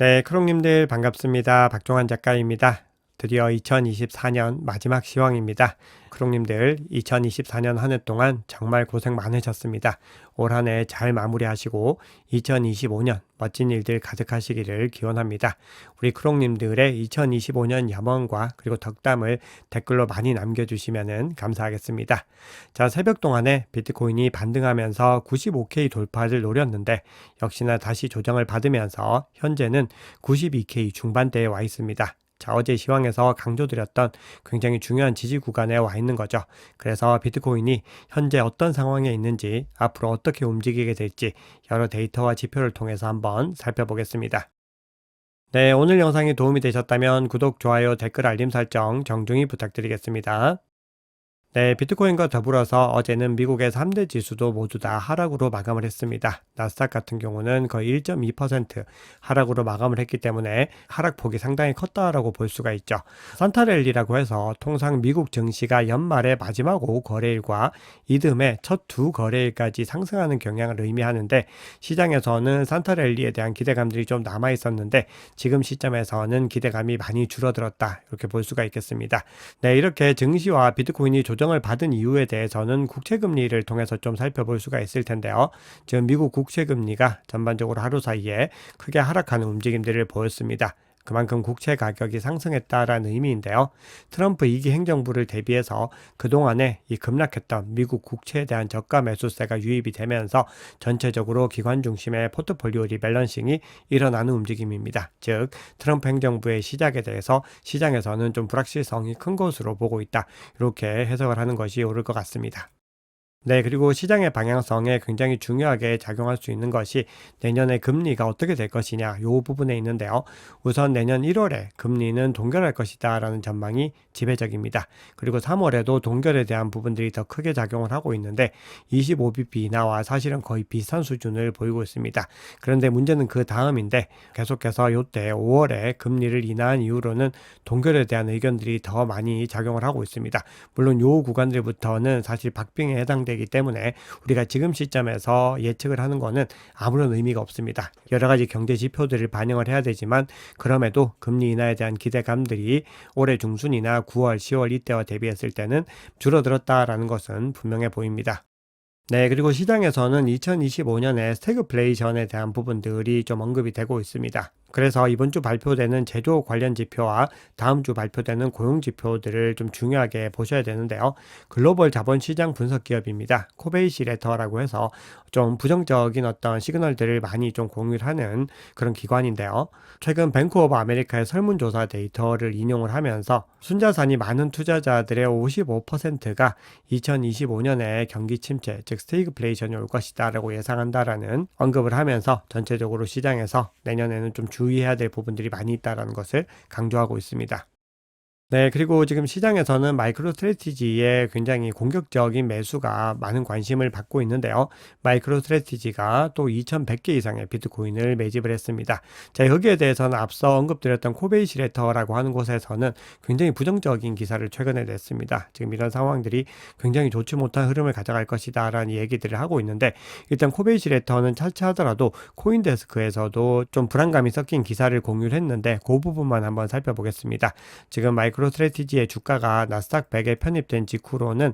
네, 크롱님들 반갑습니다. 박종환 작가입니다. 드디어 2024년 마지막 시황입니다. 크롱님들 2024년 한 해 동안 정말 고생 많으셨습니다. 올 한 해 잘 마무리하시고 2025년 멋진 일들 가득하시기를 기원합니다. 우리 크롱님들의 2025년 염원과 그리고 덕담을 댓글로 많이 남겨주시면 감사하겠습니다. 자, 새벽 동안에 비트코인이 반등하면서 95K 돌파를 노렸는데 역시나 다시 조정을 받으면서 현재는 92K 중반대에 와 있습니다. 자, 어제 시황에서 강조드렸던 굉장히 중요한 지지 구간에 와 있는 거죠. 그래서 비트코인이 현재 어떤 상황에 있는지, 앞으로 어떻게 움직이게 될지 여러 데이터와 지표를 통해서 한번 살펴보겠습니다. 네, 오늘 영상이 도움이 되셨다면 구독, 좋아요, 댓글, 알림 설정 정중히 부탁드리겠습니다. 네, 비트코인과 더불어서 어제는 미국의 3대 지수도 모두 다 하락으로 마감을 했습니다. 나스닥 같은 경우는 거의 1.2% 하락으로 마감을 했기 때문에 하락폭이 상당히 컸다라고 볼 수가 있죠. 산타랠리라고 해서 통상 미국 증시가 연말의 마지막 5거래일과 이듬해 첫 2거래일까지 상승하는 경향을 의미하는데, 시장에서는 산타랠리에 대한 기대감들이 좀 남아 있었는데 지금 시점에서는 기대감이 많이 줄어들었다, 이렇게 볼 수가 있겠습니다. 네, 이렇게 증시와 비트코인이 조정을 받은 이유에 대해서는 국채금리를 통해서 좀 살펴볼 수가 있을 텐데요. 지금 미국 국채금리가 전반적으로 하루 사이에 크게 하락하는 움직임들을 보였습니다. 그만큼 국채 가격이 상승했다라는 의미인데요. 트럼프 2기 행정부를 대비해서 그동안에 이 급락했던 미국 국채에 대한 저가 매수세가 유입이 되면서 전체적으로 기관 중심의 포트폴리오 리밸런싱이 일어나는 움직임입니다. 즉, 트럼프 행정부의 시작에 대해서 시장에서는 좀 불확실성이 큰 것으로 보고 있다, 이렇게 해석을 하는 것이 옳을 것 같습니다. 네, 그리고 시장의 방향성에 굉장히 중요하게 작용할 수 있는 것이 내년에 금리가 어떻게 될 것이냐, 이 부분에 있는데요. 우선 내년 1월에 금리는 동결할 것이다 라는 전망이 지배적입니다. 그리고 3월에도 동결에 대한 부분들이 더 크게 작용을 하고 있는데 25bp 인하와 사실은 거의 비슷한 수준을 보이고 있습니다. 그런데 문제는 그 다음인데, 계속해서 이때 5월에 금리를 인하한 이후로는 동결에 대한 의견들이 더 많이 작용을 하고 있습니다. 물론 이 구간들부터는 사실 박빙에 해당되기 때문에 우리가 지금 시점에서 예측을 하는 것은 아무런 의미가 없습니다. 여러 가지 경제 지표들을 반영을 해야 되지만, 그럼에도 금리 인하에 대한 기대감들이 올해 중순이나 9월, 10월 이때와 대비했을 때는 줄어들었다라는 것은 분명해 보입니다. 네, 그리고 시장에서는 2025년에 스태그플레이션에 대한 부분들이 좀 언급이 되고 있습니다. 그래서 이번 주 발표되는 제조 관련 지표와 다음 주 발표되는 고용 지표들을 좀 중요하게 보셔야 되는데요. 글로벌 자본시장 분석 기업입니다. 코베이시 레터라고 해서 좀 부정적인 어떤 시그널들을 많이 좀 공유를 하는 그런 기관인데요. 최근 뱅크 오브 아메리카의 설문조사 데이터를 인용을 하면서 순자산이 많은 투자자들의 55%가 2025년에 경기 침체, 즉 스태그플레이션이 올 것이다 라고 예상한다라는 언급을 하면서 전체적으로 시장에서 내년에는 좀 주의해야 될 부분들이 많이 있다는 것을 강조하고 있습니다. 네, 그리고 지금 시장에서는 마이크로 스트래티지에 굉장히 공격적인 매수가 많은 관심을 받고 있는데요. 마이크로 스트래티지가 또 2100개 이상의 비트코인을 매집을 했습니다. 자, 여기에 대해서는 앞서 언급드렸던 코베이시 레터라고 하는 곳에서는 굉장히 부정적인 기사를 최근에 냈습니다. 지금 이런 상황들이 굉장히 좋지 못한 흐름을 가져갈 것이다 라는 얘기들을 하고 있는데, 일단 코베이시 레터는 차치하더라도 코인데스크에서도 좀 불안감이 섞인 기사를 공유를 했는데, 그 부분만 한번 살펴보겠습니다. 지금 마이크로 스트래티지의 주가가 나스닥 100에 편입된 직후로는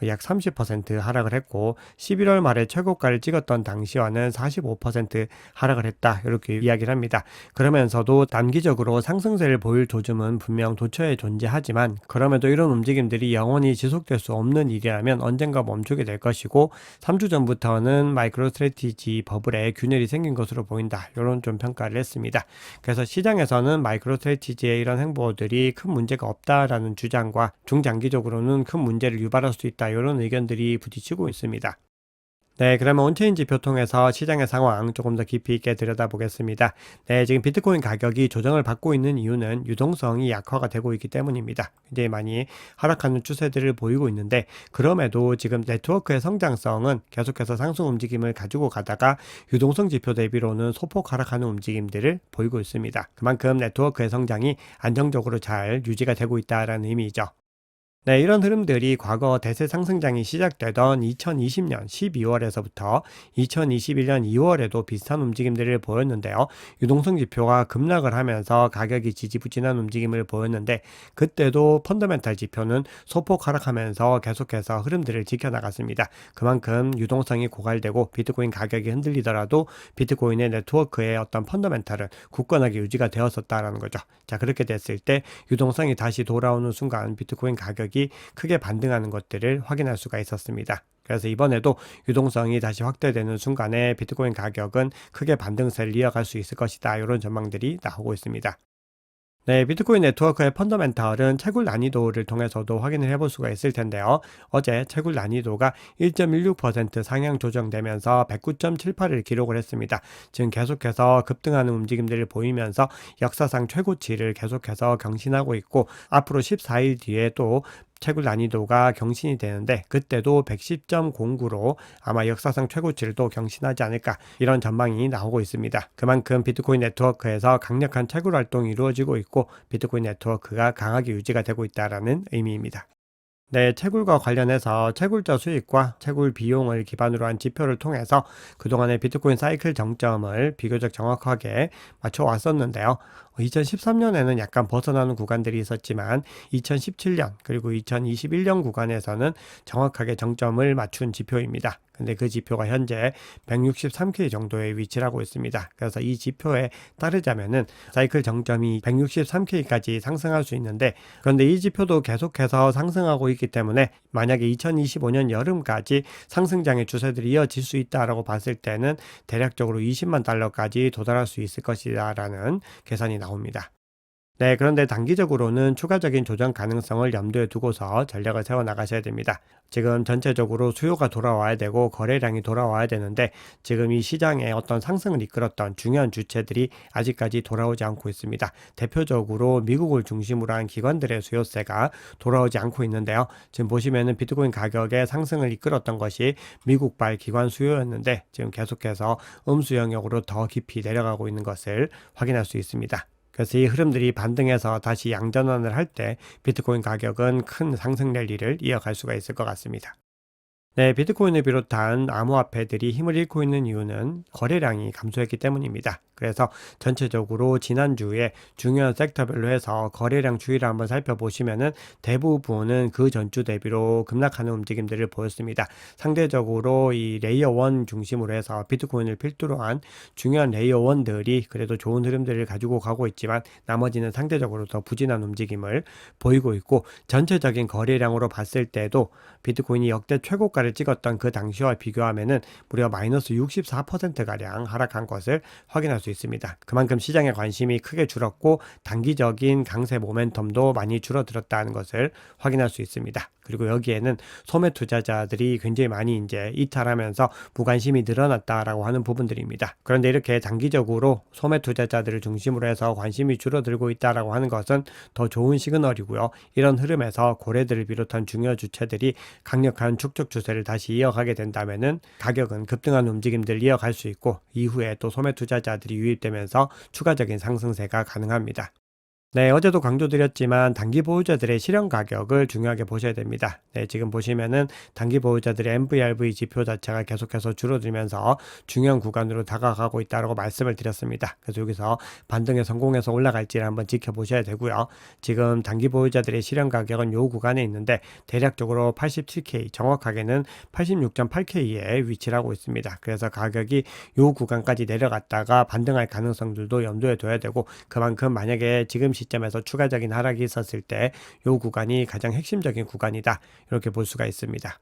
약 30% 하락을 했고, 11월 말에 최고가를 찍었던 당시와는 45% 하락을 했다, 이렇게 이야기를 합니다. 그러면서도 단기적으로 상승세를 보일 조짐은 분명 도처에 존재하지만, 그럼에도 이런 움직임들이 영원히 지속될 수 없는 일이라면 언젠가 멈추게 될 것이고, 3주 전부터는 마이크로 스트래티지 버블에 균열이 생긴 것으로 보인다, 이런 좀 평가를 했습니다. 그래서 시장에서는 마이크로 스트래티지의 이런 행보들이 큰 문제가 없다라는 주장과 중장기적으로는 큰 문제를 유발할 수 있다, 이런 의견들이 부딪히고 있습니다. 네, 그러면 온체인 지표 통해서 시장의 상황 조금 더 깊이 있게 들여다보겠습니다. 네, 지금 비트코인 가격이 조정을 받고 있는 이유는 유동성이 약화가 되고 있기 때문입니다. 굉장히 많이 하락하는 추세들을 보이고 있는데, 그럼에도 지금 네트워크의 성장성은 계속해서 상승 움직임을 가지고 가다가 유동성 지표 대비로는 소폭 하락하는 움직임들을 보이고 있습니다. 그만큼 네트워크의 성장이 안정적으로 잘 유지가 되고 있다는 의미죠. 네, 이런 흐름들이 과거 대세 상승장이 시작되던 2020년 12월에서부터 2021년 2월에도 비슷한 움직임들을 보였는데요. 유동성 지표가 급락을 하면서 가격이 지지부진한 움직임을 보였는데 그때도 펀더멘탈 지표는 소폭 하락하면서 계속해서 흐름들을 지켜나갔습니다. 그만큼 유동성이 고갈되고 비트코인 가격이 흔들리더라도 비트코인의 네트워크의 어떤 펀더멘탈은 굳건하게 유지가 되었었다라는 거죠. 자, 그렇게 됐을 때 유동성이 다시 돌아오는 순간 비트코인 가격이 크게 반등하는 것들을 확인할 수가 있었습니다. 그래서 이번에도 유동성이 다시 확대되는 순간에 비트코인 가격은 크게 반등세를 이어갈 수 있을 것이다. 이런 전망들이 나오고 있습니다. 네, 비트코인 네트워크의 펀더멘탈은 채굴 난이도를 통해서도 확인을 해볼 수가 있을 텐데요. 어제 채굴 난이도가 1.16% 상향 조정되면서 109.78을 기록을 했습니다. 지금 계속해서 급등하는 움직임들을 보이면서 역사상 최고치를 계속해서 경신하고 있고 앞으로 14일 뒤에 또 채굴 난이도가 경신이 되는데 그때도 110.09로 아마 역사상 최고치를 또 경신하지 않을까 이런 전망이 나오고 있습니다. 그만큼 비트코인 네트워크에서 강력한 채굴 활동이 이루어지고 있고 비트코인 네트워크가 강하게 유지가 되고 있다는 의미입니다. 네, 채굴과 관련해서 채굴자 수익과 채굴 비용을 기반으로 한 지표를 통해서 그동안의 비트코인 사이클 정점을 비교적 정확하게 맞춰 왔었는데요. 2013년에는 약간 벗어나는 구간들이 있었지만 2017년 그리고 2021년 구간에서는 정확하게 정점을 맞춘 지표입니다. 근데 그 지표가 현재 163K 정도에 위치를 하고 있습니다. 그래서 이 지표에 따르자면은 사이클 정점이 163K까지 상승할 수 있는데 그런데 이 지표도 계속해서 상승하고 있기 때문에 만약에 2025년 여름까지 상승장의 추세들이 이어질 수 있다라고 봤을 때는 대략적으로 20만 달러까지 도달할 수 있을 것이다라는 계산이 나옵니다. 네, 그런데 단기적으로는 추가적인 조정 가능성을 염두에 두고서 전략을 세워 나가셔야 됩니다. 지금 전체적으로 수요가 돌아와야 되고 거래량이 돌아와야 되는데 지금 이 시장에 어떤 상승을 이끌었던 중요한 주체들이 아직까지 돌아오지 않고 있습니다. 대표적으로 미국을 중심으로 한 기관들의 수요세가 돌아오지 않고 있는데요. 지금 보시면은 비트코인 가격의 상승을 이끌었던 것이 미국발 기관 수요였는데 지금 계속해서 음수 영역으로 더 깊이 내려가고 있는 것을 확인할 수 있습니다. 그래서 이 흐름들이 반등해서 다시 양전환을 할 때 비트코인 가격은 큰 상승 랠리를 이어갈 수가 있을 것 같습니다. 네, 비트코인을 비롯한 암호화폐들이 힘을 잃고 있는 이유는 거래량이 감소했기 때문입니다. 그래서 전체적으로 지난주에 중요한 섹터별로 해서 거래량 추이를 한번 살펴보시면은 대부분은 그 전주 대비로 급락하는 움직임들을 보였습니다. 상대적으로 이 레이어 1 중심으로 해서 비트코인을 필두로 한 중요한 레이어 1들이 그래도 좋은 흐름들을 가지고 가고 있지만 나머지는 상대적으로 더 부진한 움직임을 보이고 있고 전체적인 거래량으로 봤을 때도 비트코인이 역대 최고가를 찍었던 그 당시와 비교하면은 무려 마이너스 64%가량 하락한 것을 확인할 수 있습니다. 그만큼 시장의 관심이 크게 줄었고 단기적인 강세 모멘텀도 많이 줄어들었다는 것을 확인할 수 있습니다. 그리고 여기에는 소매 투자자들이 굉장히 많이 이제 이탈하면서 무관심이 늘어났다라고 하는 부분들입니다. 그런데 이렇게 단기적으로 소매 투자자들을 중심으로 해서 관심이 줄어들고 있다라고 하는 것은 더 좋은 시그널이고요. 이런 흐름에서 고래들을 비롯한 중요 주체들이 강력한 축적 추세를 다시 이어가게 된다면은 가격은 급등하는 움직임들을 이어갈 수 있고 이후에 또 소매 투자자들이 유입되면서 추가적인 상승세가 가능합니다. 네, 어제도 강조드렸지만 단기 보유자들의 실현 가격을 중요하게 보셔야 됩니다. 네, 지금 보시면은 단기 보유자들의 MVRV 지표 자체가 계속해서 줄어들면서 중요한 구간으로 다가가고 있다고 말씀을 드렸습니다. 그래서 여기서 반등에 성공해서 올라갈지를 한번 지켜보셔야 되고요. 지금 단기 보유자들의 실현 가격은 요 구간에 있는데 대략적으로 87K, 정확하게는 86.8K에 위치를 하고 있습니다. 그래서 가격이 요 구간까지 내려갔다가 반등할 가능성들도 염두에 둬야 되고 그만큼 만약에 지금 시점에서 추가적인 하락이 있었을 때 이 구간이 가장 핵심적인 구간이다. 이렇게 볼 수가 있습니다.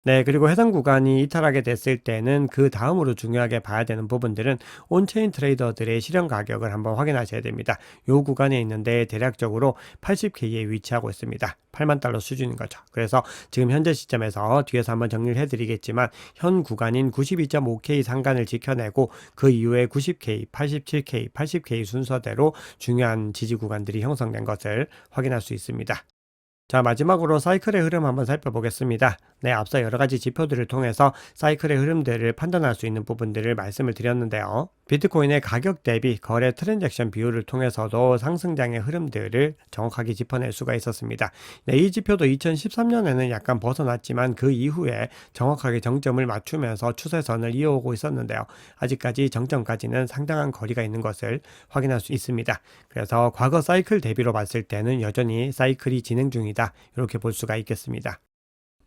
네, 그리고 해당 구간이 이탈하게 됐을 때는 그 다음으로 중요하게 봐야 되는 부분들은 온체인 트레이더들의 실현 가격을 한번 확인하셔야 됩니다. 이 구간에 있는데 대략적으로 80K에 위치하고 있습니다. 8만 달러 수준인 거죠. 그래서 지금 현재 시점에서 뒤에서 한번 정리를 해드리겠지만 현 구간인 92.5K 상간을 지켜내고 그 이후에 90K, 87K, 80K 순서대로 중요한 지지 구간들이 형성된 것을 확인할 수 있습니다. 자, 마지막으로 사이클의 흐름 한번 살펴보겠습니다. 네, 앞서 여러 가지 지표들을 통해서 사이클의 흐름들을 판단할 수 있는 부분들을 말씀을 드렸는데요. 비트코인의 가격 대비 거래 트랜잭션 비율을 통해서도 상승장의 흐름들을 정확하게 짚어낼 수가 있었습니다. 네, 이 지표도 2013년에는 약간 벗어났지만 그 이후에 정확하게 정점을 맞추면서 추세선을 이어오고 있었는데요. 아직까지 정점까지는 상당한 거리가 있는 것을 확인할 수 있습니다. 그래서 과거 사이클 대비로 봤을 때는 여전히 사이클이 진행 중이다, 이렇게 볼 수가 있겠습니다.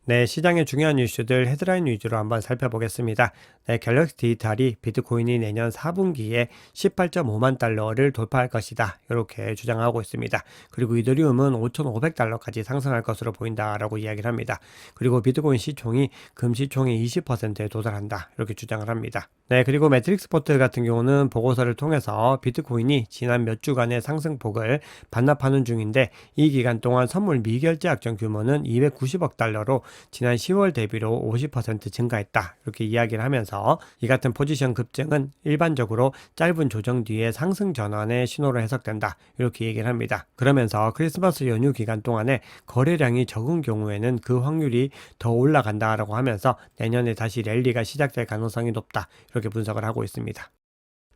네, 시장의 중요한 이슈들 헤드라인 위주로 한번 살펴보겠습니다. 네, 갤럭시 디지털이 비트코인이 내년 4분기에 18.5만 달러를 돌파할 것이다, 이렇게 주장하고 있습니다. 그리고 이더리움은 5,500달러까지 상승할 것으로 보인다라고 이야기를 합니다. 그리고 비트코인 시총이 금시총의 20%에 도달한다, 이렇게 주장을 합니다. 네, 그리고 매트릭스 포트 같은 경우는 보고서를 통해서 비트코인이 지난 몇 주간의 상승폭을 반납하는 중인데, 이 기간 동안 선물 미결제 악정 규모는 290억 달러로 지난 10월 대비로 50% 증가했다, 이렇게 이야기를 하면서 이 같은 포지션 급증은 일반적으로 짧은 조정 뒤에 상승 전환의 신호로 해석된다, 이렇게 얘기를 합니다. 그러면서 크리스마스 연휴 기간 동안에 거래량이 적은 경우에는 그 확률이 더 올라간다라고 하면서 내년에 다시 랠리가 시작될 가능성이 높다, 이렇게 분석을 하고 있습니다.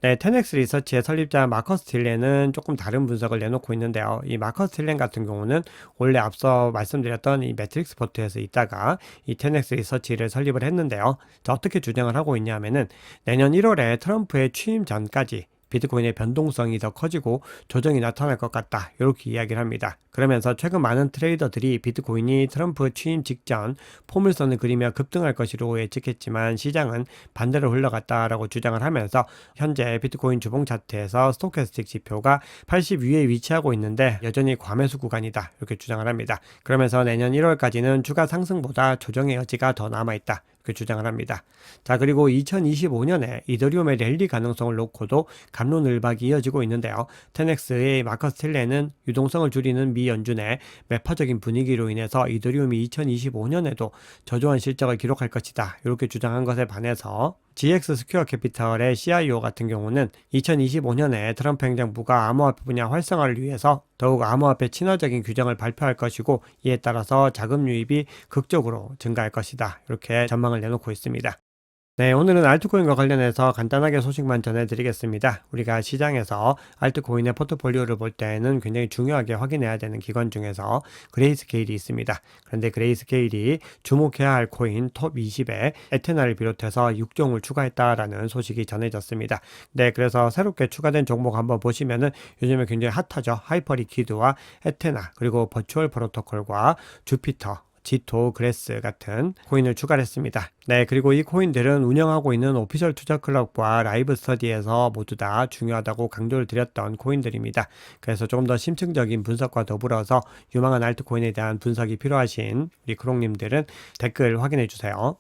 네, 10X 리서치의 설립자 마커스 틸렌은 조금 다른 분석을 내놓고 있는데요. 이 마커스 틸렌 같은 경우는 원래 앞서 말씀드렸던 이 매트릭스 포트에서 있다가 이 10X 리서치를 설립을 했는데요. 자, 어떻게 주장을 하고 있냐면은 내년 1월에 트럼프의 취임 전까지 비트코인의 변동성이 더 커지고 조정이 나타날 것 같다, 이렇게 이야기를 합니다. 그러면서 최근 많은 트레이더들이 비트코인이 트럼프 취임 직전 포물선을 그리며 급등할 것으로 예측했지만 시장은 반대로 흘러갔다라고 주장을 하면서 현재 비트코인 주봉 차트에서 스토캐스틱 지표가 80 위에 위치하고 있는데 여전히 과매수 구간이다, 이렇게 주장을 합니다. 그러면서 내년 1월까지는 추가 상승보다 조정의 여지가 더 남아있다, 그 주장을 합니다. 자, 그리고 2025년에 이더리움의 랠리 가능성을 놓고도 갑론을박이 이어지고 있는데요. 10X의 마커스 틸렌은 유동성을 줄이는 미 연준의 매파적인 분위기로 인해서 이더리움이 2025년에도 저조한 실적을 기록할 것이다, 이렇게 주장한 것에 반해서 GX 스퀘어 캐피털의 CIO 같은 경우는 2025년에 트럼프 행정부가 암호화폐 분야 활성화를 위해서 더욱 암호화폐 친화적인 규정을 발표할 것이고, 이에 따라서 자금 유입이 극적으로 증가할 것이다, 이렇게 전망을 내놓고 있습니다. 네, 오늘은 알트코인과 관련해서 간단하게 소식만 전해드리겠습니다. 우리가 시장에서 알트코인의 포트폴리오를 볼 때에는 굉장히 중요하게 확인해야 되는 기관 중에서 그레이스케일이 있습니다. 그런데 그레이스케일이 주목해야 할 코인 톱 20에 에테나를 비롯해서 6종을 추가했다라는 소식이 전해졌습니다. 네, 그래서 새롭게 추가된 종목 한번 보시면은 요즘에 굉장히 핫하죠. 하이퍼리퀴드와 에테나, 그리고 버추얼 프로토콜과 주피터, 지토, 그레스 같은 코인을 추가를 했습니다. 네, 그리고 이 코인들은 운영하고 있는 오피셜 투자 클럽과 라이브 스터디에서 모두 다 중요하다고 강조를 드렸던 코인들입니다. 그래서 조금 더 심층적인 분석과 더불어서 유망한 알트코인에 대한 분석이 필요하신 우리 크롱님들은 댓글 확인해 주세요.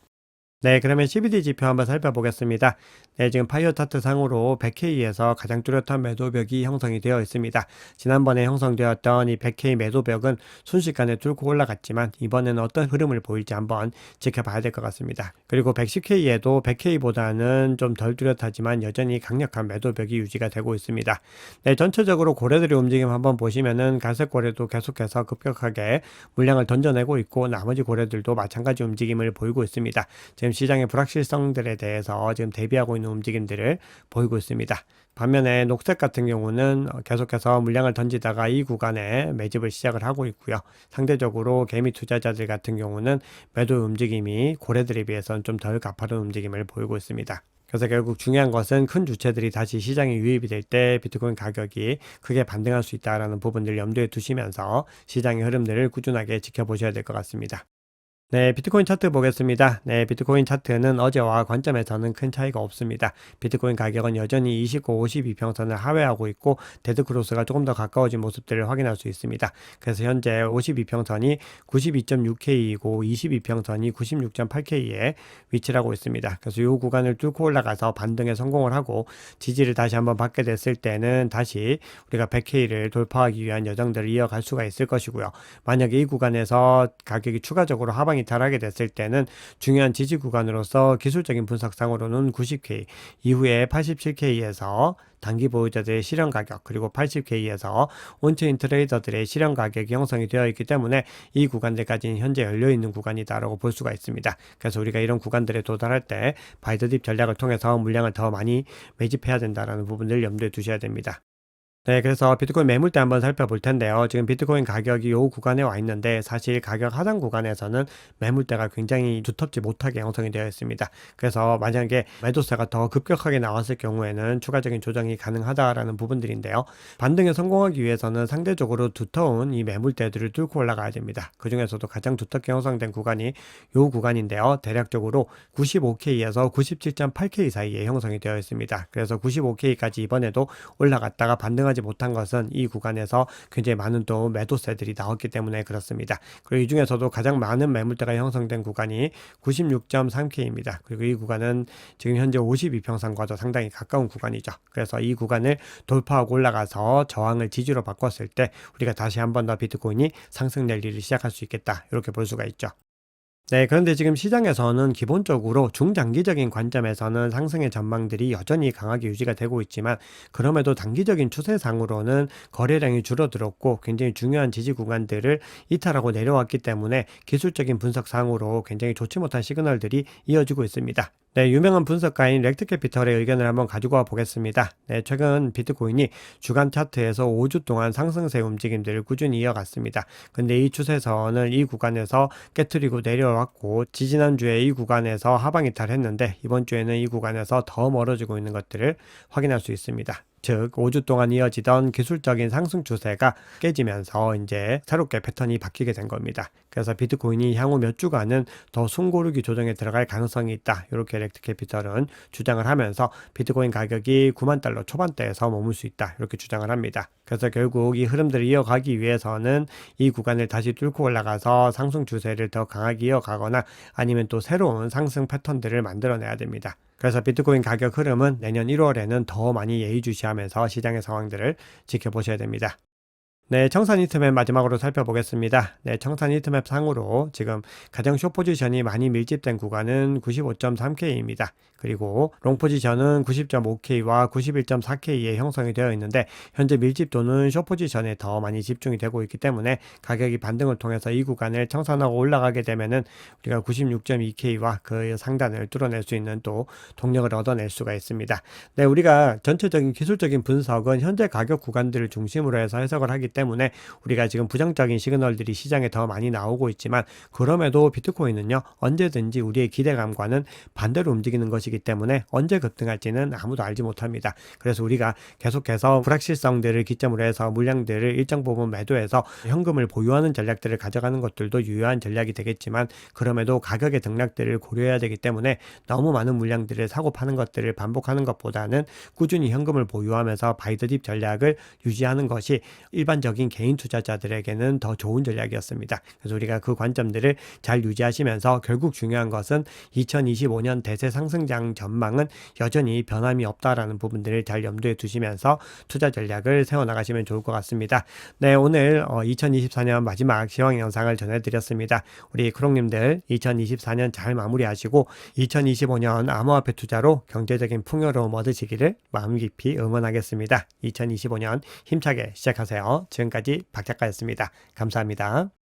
네, 그러면 CBD 지표 한번 살펴보겠습니다. 네, 지금 파이어 차트 상으로 100K에서 가장 뚜렷한 매도벽이 형성이 되어 있습니다. 지난번에 형성되었던 이 100K 매도벽은 순식간에 뚫고 올라갔지만 이번에는 어떤 흐름을 보일지 한번 지켜봐야 될 것 같습니다. 그리고 110K에도 100K보다는 좀 덜 뚜렷하지만 여전히 강력한 매도벽이 유지가 되고 있습니다. 네, 전체적으로 고래들의 움직임 한번 보시면은 갈색 고래도 계속해서 급격하게 물량을 던져내고 있고, 나머지 고래들도 마찬가지 움직임을 보이고 있습니다. 지금 시장의 불확실성들에 대해서 지금 대비하고 있는 움직임들을 보이고 있습니다. 반면에 녹색 같은 경우는 계속해서 물량을 던지다가 이 구간에 매집을 시작을 하고 있고요. 상대적으로 개미 투자자들 같은 경우는 매도 움직임이 고래들에 비해서는 좀 덜 가파른 움직임을 보이고 있습니다. 그래서 결국 중요한 것은 큰 주체들이 다시 시장에 유입이 될 때 비트코인 가격이 크게 반등할 수 있다는 부분들 염두에 두시면서 시장의 흐름들을 꾸준하게 지켜보셔야 될 것 같습니다. 네, 비트코인 차트 보겠습니다. 네, 비트코인 차트는 어제와 관점에서는 큰 차이가 없습니다. 비트코인 가격은 여전히 29, 52평선을 하회하고 있고 데드크로스가 조금 더 가까워진 모습들을 확인할 수 있습니다. 그래서 현재 52평선이 92.6K이고 22평선이 96.8K에 위치를 하고 있습니다. 그래서 이 구간을 뚫고 올라가서 반등에 성공을 하고 지지를 다시 한번 받게 됐을 때는 다시 우리가 100K를 돌파하기 위한 여정들을 이어갈 수가 있을 것이고요. 만약에 이 구간에서 가격이 추가적으로 하방 하방 이탈하게 됐을 때는 중요한 지지 구간으로서 기술적인 분석상으로는 90K, 이후에 87K에서 단기 보유자들의 실현 가격, 그리고 80K에서 온체인 트레이더들의 실현 가격이 형성이 되어 있기 때문에 이 구간들까지는 현재 열려 있는 구간이다라고 볼 수가 있습니다. 그래서 우리가 이런 구간들에 도달할 때 바이더딥 전략을 통해서 물량을 더 많이 매집해야 된다는 부분을 염두에 두셔야 됩니다. 네, 그래서 비트코인 매물대 한번 살펴볼 텐데요. 지금 비트코인 가격이 요 구간에 와 있는데 사실 가격 하단 구간에서는 매물대가 굉장히 두텁지 못하게 형성이 되어 있습니다. 그래서 만약에 매도세가 더 급격하게 나왔을 경우에는 추가적인 조정이 가능하다라는 부분들인데요. 반등에 성공하기 위해서는 상대적으로 두터운 이 매물대들을 뚫고 올라가야 됩니다. 그 중에서도 가장 두텁게 형성된 구간이 요 구간인데요. 대략적으로 95K에서 97.8K 사이에 형성이 되어 있습니다. 그래서 95K까지 이번에도 올라갔다가 반등하지 못한 것은 이 구간에서 굉장히 많은 또 매도세들이 나왔기 때문에 그렇습니다. 그리고 이 중에서도 가장 많은 매물대가 형성된 구간이 96.3K입니다. 그리고 이 구간은 지금 현재 52평선과도 상당히 가까운 구간이죠. 그래서 이 구간을 돌파하고 올라가서 저항을 지지로 바꿨을 때 우리가 다시 한 번 더 비트코인이 상승 랠리를 시작할 수 있겠다, 이렇게 볼 수가 있죠. 네, 그런데 지금 시장에서는 기본적으로 중장기적인 관점에서는 상승의 전망들이 여전히 강하게 유지가 되고 있지만, 그럼에도 단기적인 추세상으로는 거래량이 줄어들었고 굉장히 중요한 지지 구간들을 이탈하고 내려왔기 때문에 기술적인 분석상으로 굉장히 좋지 못한 시그널들이 이어지고 있습니다. 네, 유명한 분석가인 렉트캐피털의 의견을 한번 가지고 와 보겠습니다. 네, 최근 비트코인이 주간 차트에서 5주 동안 상승세 움직임들을 꾸준히 이어갔습니다. 근데 이 추세선을 이 구간에서 깨트리고 내려왔고, 지지난주에 이 구간에서 하방 이탈했는데 이번 주에는 이 구간에서 더 멀어지고 있는 것들을 확인할 수 있습니다. 즉 5주 동안 이어지던 기술적인 상승 추세가 깨지면서 이제 새롭게 패턴이 바뀌게 된 겁니다. 그래서 비트코인이 향후 몇 주간은 더 숨고르기 조정에 들어갈 가능성이 있다, 이렇게 렉트캐피털은 주장을 하면서 비트코인 가격이 9만 달러 초반대에서 머물 수 있다, 이렇게 주장을 합니다. 그래서 결국 이 흐름들을 이어가기 위해서는 이 구간을 다시 뚫고 올라가서 상승 추세를 더 강하게 이어가거나 아니면 또 새로운 상승 패턴들을 만들어내야 됩니다. 그래서 비트코인 가격 흐름은 내년 1월에는 더 많이 예의주시하면서 시장의 상황들을 지켜보셔야 됩니다. 네, 청산 히트맵 마지막으로 살펴보겠습니다. 네, 청산 히트맵 상으로 지금 가장 숏 포지션이 많이 밀집된 구간은 95.3K입니다. 그리고 롱 포지션은 90.5K와 91.4K에 형성이 되어 있는데, 현재 밀집도는 숏 포지션에 더 많이 집중이 되고 있기 때문에 가격이 반등을 통해서 이 구간을 청산하고 올라가게 되면은 우리가 96.2K와 그 상단을 뚫어낼 수 있는 또 동력을 얻어낼 수가 있습니다. 네, 우리가 전체적인 기술적인 분석은 현재 가격 구간들을 중심으로 해서 해석을 하기 때문에 우리가 지금 부정적인 시그널들이 시장에 더 많이 나오고 있지만, 그럼에도 비트코인은요 언제든지 우리의 기대감과는 반대로 움직이는 것이기 때문에 언제 급등할지는 아무도 알지 못합니다. 그래서 우리가 계속해서 불확실성들을 기점으로 해서 물량들을 일정 부분 매도해서 현금을 보유하는 전략들을 가져가는 것들도 유효한 전략이 되겠지만, 그럼에도 가격의 등락들을 고려해야 되기 때문에 너무 많은 물량들을 사고 파는 것들을 반복하는 것보다는 꾸준히 현금을 보유하면서 바이더딥 전략을 유지하는 것이 일반적인 개인 투자자들에게는 더 좋은 전략이었습니다. 그래서 우리가 그 관점들을 잘 유지하시면서, 결국 중요한 것은 2025년 대세 상승장 전망은 여전히 변함이 없다라는 부분들을 잘 염두에 두시면서 투자 전략을 세워나가시면 좋을 것 같습니다. 네, 오늘 2024년 마지막 시황 영상을 전해드렸습니다. 우리 크롱님들 2024년 잘 마무리하시고 2025년 암호화폐 투자로 경제적인 풍요로움 얻으시기를 마음 깊이 응원하겠습니다. 2025년 힘차게 시작하세요. 지금까지 박 작가였습니다. 감사합니다.